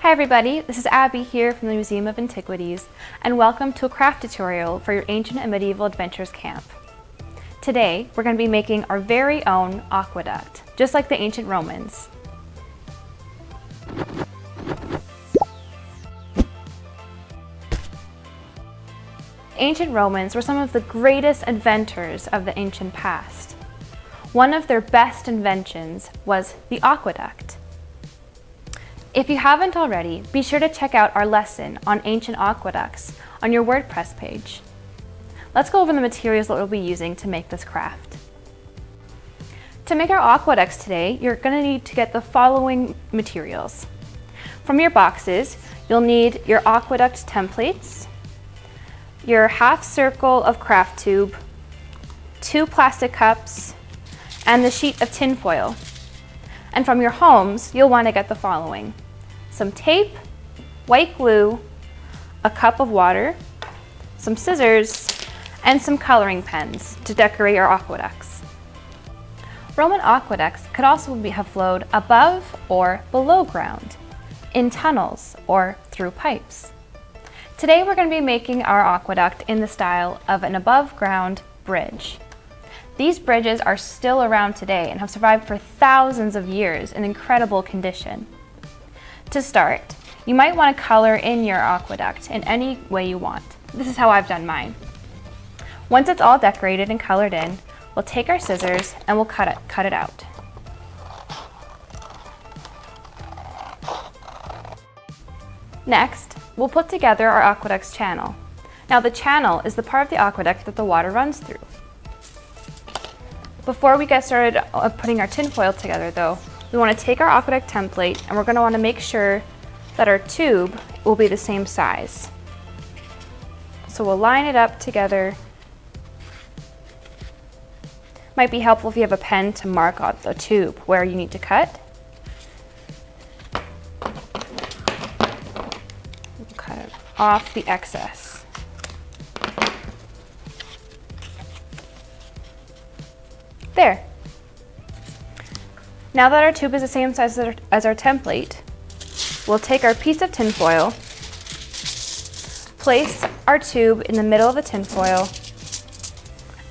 Hi everybody, this is Abby here from the Museum of Antiquities, and welcome to a craft tutorial for your Ancient and Medieval Adventures camp. Today, we're going to be making our very own aqueduct, just like the ancient Romans. Ancient Romans were some of the greatest inventors of the ancient past. One of their best inventions was the aqueduct. If you haven't already, be sure to check out our lesson on ancient aqueducts on your WordPress page. Let's go over the materials that we'll be using to make this craft. To make our aqueducts today, you're going to need to get the following materials. From your boxes, you'll need your aqueduct templates, your half circle of craft tube, 2 plastic cups, and the sheet of tin foil. And from your homes, you'll want to get the following: some tape, white glue, a cup of water, some scissors, and some coloring pens to decorate your aqueducts. Roman aqueducts could also have flowed above or below ground, in tunnels, or through pipes. Today we're going to be making our aqueduct in the style of an above-ground bridge. These bridges are still around today and have survived for thousands of years in incredible condition. To start, you might want to color in your aqueduct in any way you want. This is how I've done mine. Once it's all decorated and colored in, we'll take our scissors and we'll cut it out. Next, we'll put together our aqueduct's channel. Now the channel is the part of the aqueduct that the water runs through. Before we get started putting our tinfoil together though, we want to take our aqueduct template and we're going to want to make sure that our tube will be the same size. So we'll line it up together. Might be helpful if you have a pen to mark out the tube where you need to cut. We'll cut off the excess. There. Now that our tube is the same size as our template, we'll take our piece of tin foil, place our tube in the middle of the tin foil,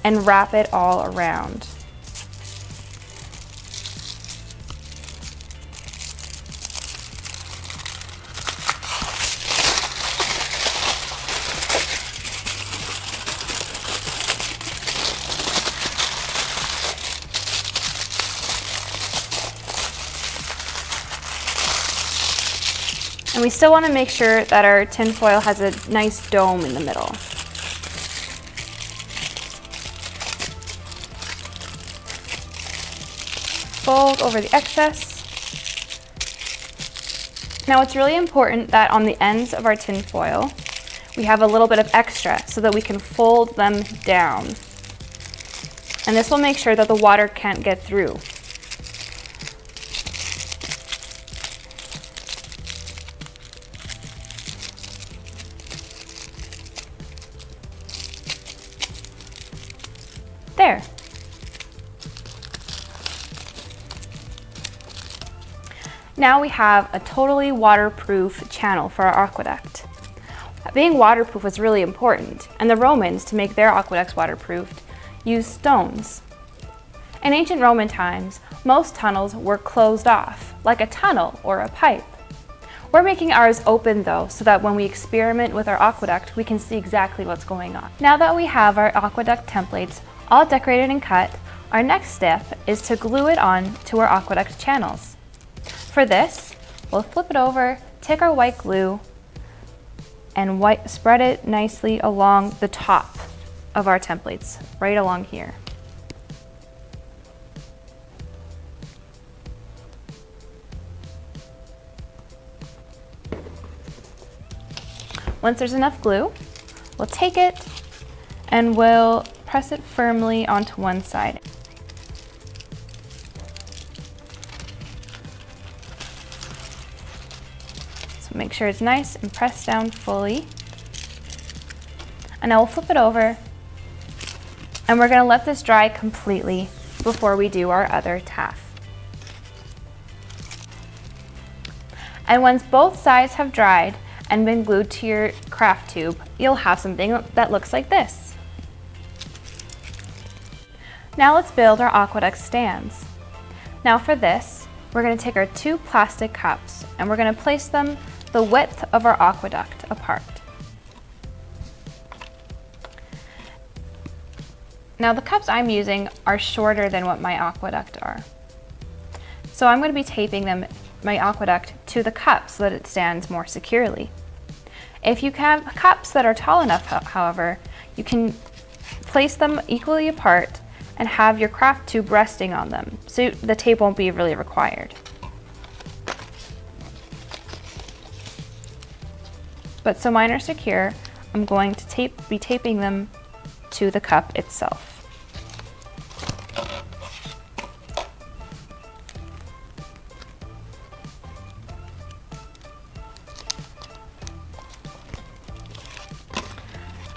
and wrap it all around. And we still want to make sure that our tin foil has a nice dome in the middle. Fold over the excess. Now it's really important that on the ends of our tin foil, we have a little bit of extra so that we can fold them down. And this will make sure that the water can't get through. There. Now we have a totally waterproof channel for our aqueduct. Being waterproof was really important, and the Romans, to make their aqueducts waterproofed, used stones. In ancient Roman times, most tunnels were closed off, like a tunnel or a pipe. We're making ours open though, so that when we experiment with our aqueduct, we can see exactly what's going on. Now that we have our aqueduct templates all decorated and cut, our next step is to glue it on to our aqueduct channels. For this, we'll flip it over, take our white glue, and spread it nicely along the top of our templates, right along here. Once there's enough glue, we'll take it and we'll press it firmly onto one side. So make sure it's nice and pressed down fully. And now we'll flip it over and we're going to let this dry completely before we do our other half. And once both sides have dried and been glued to your craft tube, you'll have something that looks like this. Now let's build our aqueduct stands. Now for this, we're going to take our 2 plastic cups and we're going to place them the width of our aqueduct apart. Now the cups I'm using are shorter than what my aqueduct are. So I'm going to be taping my aqueduct to the cup so that it stands more securely. If you have cups that are tall enough, however, you can place them equally apart and have your craft tube resting on them, so the tape won't be really required. But so mine are secure, I'm going to be taping them to the cup itself.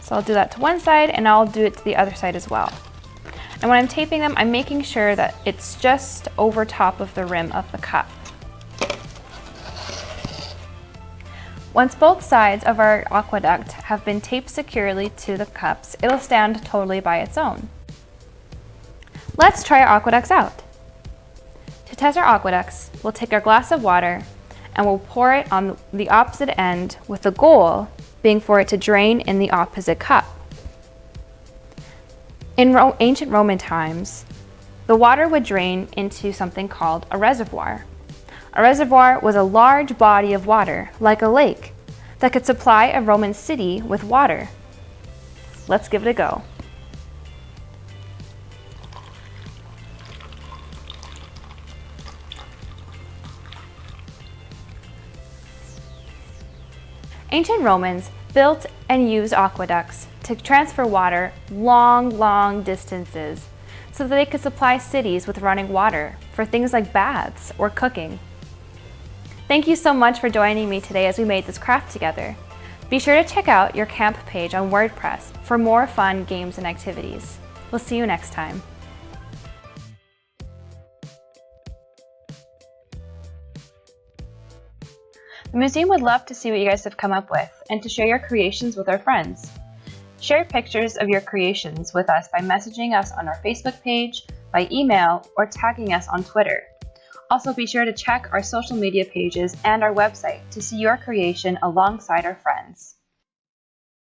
So I'll do that to one side and I'll do it to the other side as well. And when I'm taping them, I'm making sure that it's just over top of the rim of the cup. Once both sides of our aqueduct have been taped securely to the cups, it'll stand totally by its own. Let's try our aqueducts out. To test our aqueducts, we'll take our glass of water and we'll pour it on the opposite end, with the goal being for it to drain in the opposite cup. In ancient Roman times, the water would drain into something called a reservoir. A reservoir was a large body of water, like a lake, that could supply a Roman city with water. Let's give it a go. Ancient Romans built and used aqueducts to transfer water long distances so that they could supply cities with running water for things like baths or cooking. Thank you so much for joining me today as we made this craft together. Be sure to check out your camp page on WordPress for more fun games and activities. We'll see you next time. The museum would love to see what you guys have come up with and to share your creations with our friends. Share pictures of your creations with us by messaging us on our Facebook page, by email, or tagging us on Twitter. Also be sure to check our social media pages and our website to see your creation alongside our friends.